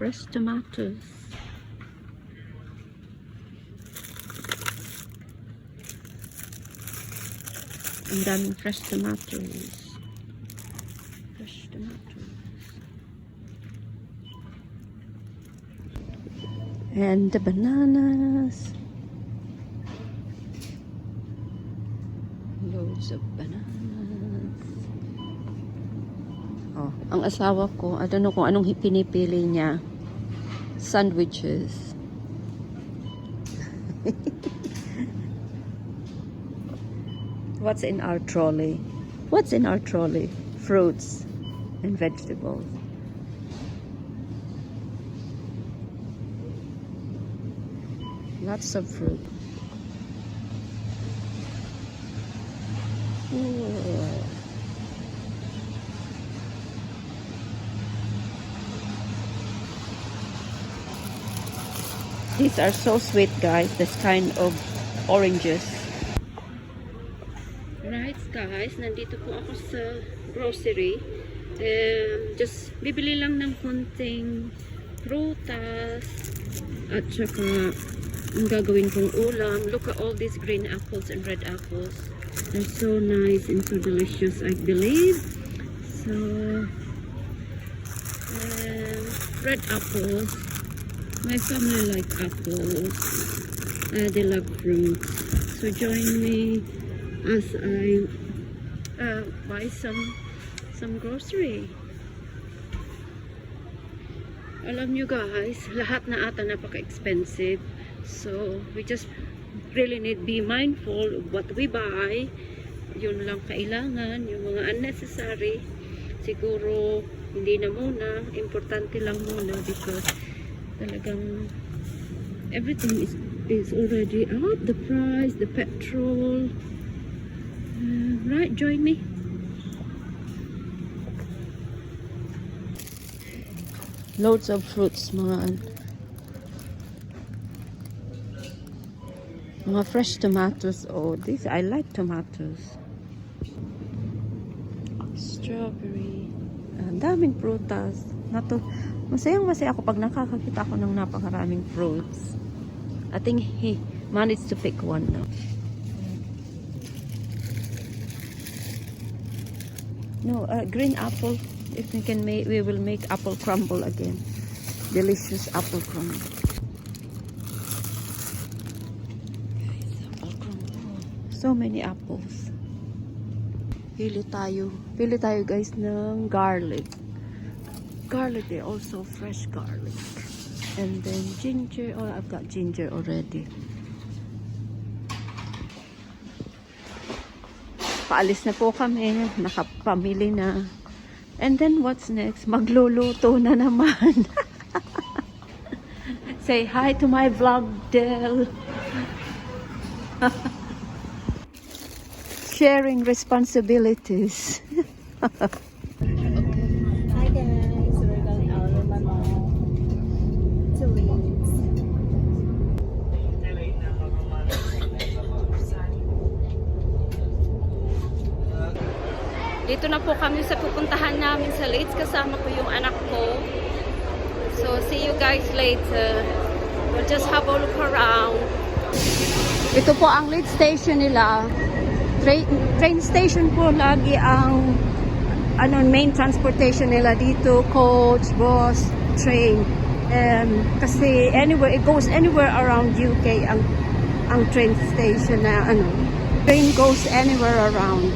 fresh tomatoes. Ang daming fresh tomatoes. Fresh tomatoes. And the bananas. Loads of bananas. Oh, ang asawa ko, I don't know kung anong pinipili niya. Sandwiches. What's in our trolley? What's in our trolley? Fruits and vegetables. Lots of fruit. Ooh. These are so sweet, guys. This kind of oranges. Right, guys. Nandito po ako sa grocery. Just bibili lang ng konting prutas at saka ang gagawin kong ulam. Look at all these green apples and red apples. They're so nice and so delicious, I believe. So, red apples. My family like apples. They love fruits. So join me as I buy some grocery. Alam nyo guys, lahat na ata napaka-expensive. So we just really need to be mindful of what we buy. Yun lang kailangan, yung mga unnecessary. Siguro hindi na muna, importante lang muna because talagang everything is already out, the price, the petrol. Right, join me. Loads of fruits, mga fresh tomatoes. Oh, these I like tomatoes. Strawberry. Ang daming prutas. Masayang-masaya ako pag nakakakita ako ng napakaraming fruits. I think he managed to pick one now. No, green apple. If we can make, we will make apple crumble again. Delicious apple crumble. Apple crumble. So many apples. Pili tayo guys ng garlic. Garlic, they also fresh garlic. And then ginger. Oh, I've got ginger already. Paalis na po kami. Nakapamili na. And then what's next? Magluluto na naman. Say hi to my vlog, Del. Sharing responsibilities. Dito na po kami sa pupuntahan namin sa Leeds. Kasama ko yung anak ko. So, see you guys later. We'll just have a look around. Ito po ang Leeds station nila. Train station po lagi ang main transportation nila dito. Coach, bus, train. Kasi anywhere, it goes anywhere around UK ang train station na train goes anywhere around.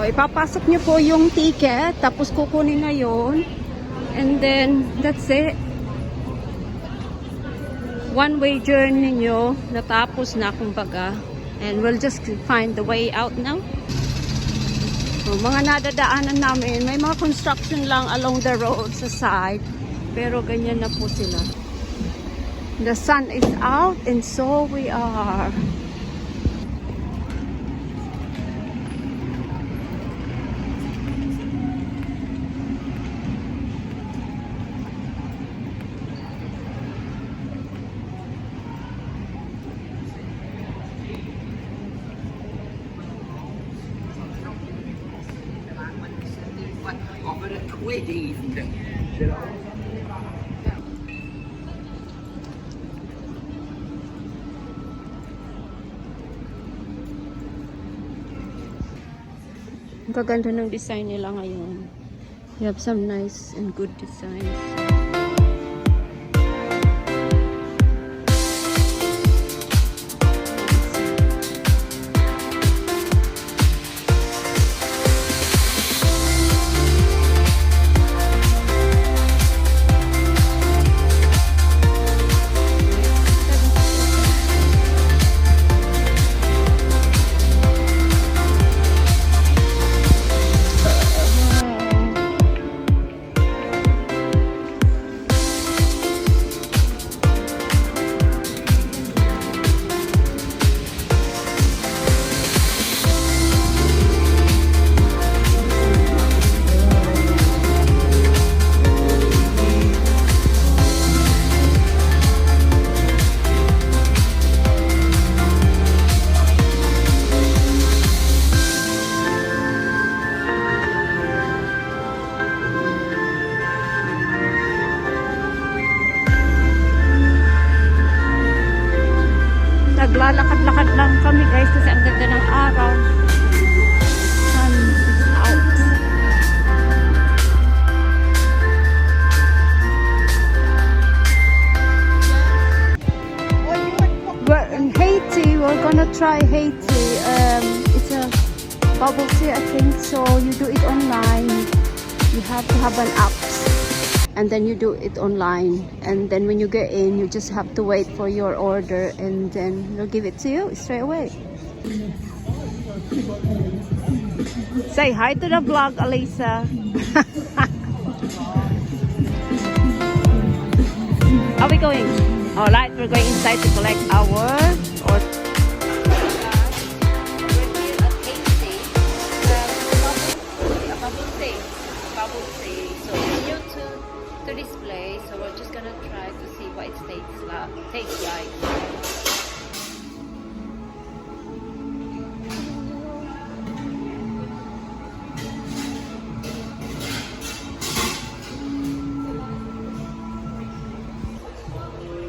Ipapasok nyo po yung ticket, tapos kukunin na yun. And then, that's it. One-way journey nyo, natapos na kumbaga. And we'll just find the way out now. So, mga nadadaanan namin, may mga construction lang along the road sa side. Pero ganyan na po sila. The sun is out and so we are. Squeeze. Ang kaganda ng design nila ngayon. You have some nice and good designs. Naglalakad-lakad lang kami guys kasi ang ganda ng araw. Sun is out. We're in Haiti. We're gonna try Haiti. It's a bubble tea, I think. So you do it online. You have to have an app. And then you do it online, and then when you get in, you just have to wait for your order, and then they'll give it to you straight away. Say hi to the vlog, Alisa. Are we going? All right, we're going inside to collect our order. To display, so we're just gonna try to see what it tastes like.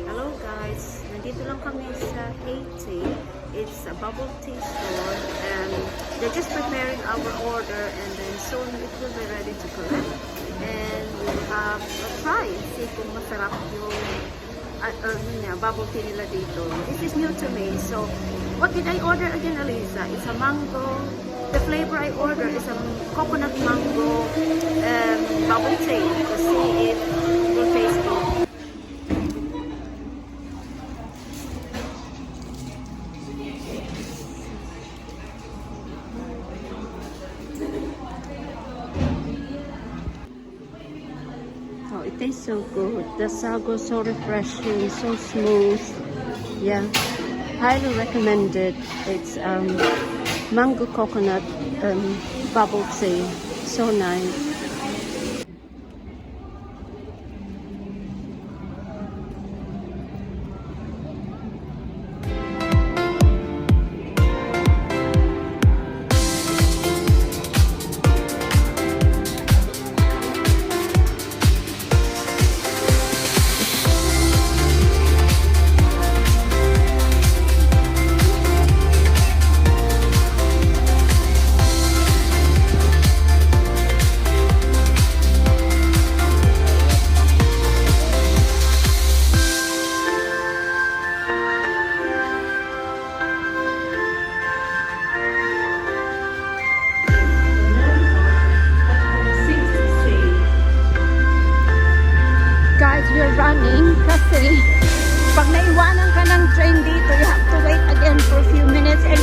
Hello guys, nandito lang kami sa Haiti. It's a bubble tea store, and they're just preparing our order, and then soon it will be ready to collect. And we'll have a try, see kung masarap yung bubble tea nila dito. This is new to me. So, what did I order again, Alisa? It's a mango. The flavor I order is a coconut mango bubble tea. To see it will taste good. Oh, it tastes so good. The sago so refreshing, so smooth. Yeah, highly recommended. It's mango coconut bubble tea. So nice. We're running kasi pag naiwanan ka ng train dito, you have to wait again for a few minutes, and